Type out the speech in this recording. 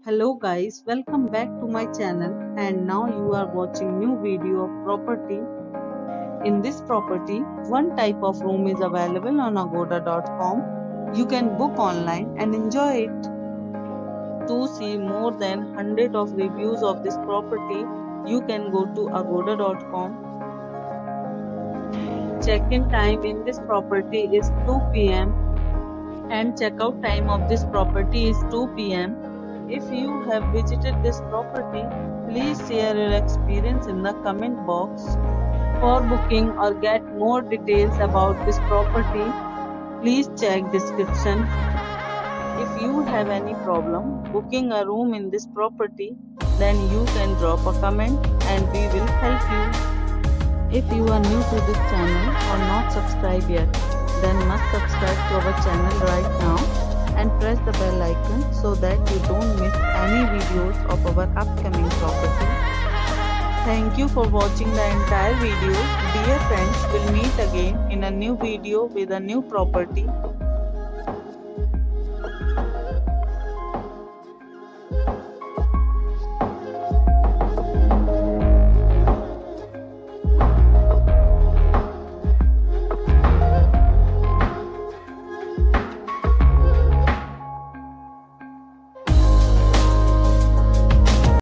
Hello guys, welcome back to my channel and now you are watching new video of property. In this property, one type of room is available on agoda.com. You can book online and enjoy it. To see more than 100 of reviews of this property, you can go to agoda.com. Check-in time in this property is 2 p.m. and check-out time of this property is 2 p.m. If you have visited this property, please share your experience in the comment box. For booking or get more details about this property, please check description. If you have any problem booking a room in this property, then you can drop a comment and we will help you. If you are new to this channel or not subscribed yet, then must subscribe to our channel right now and press the bell icon so that you don't miss any videos of our upcoming property. Thank you for watching the entire video. Dear friends, we'll meet again in a new video with a new property.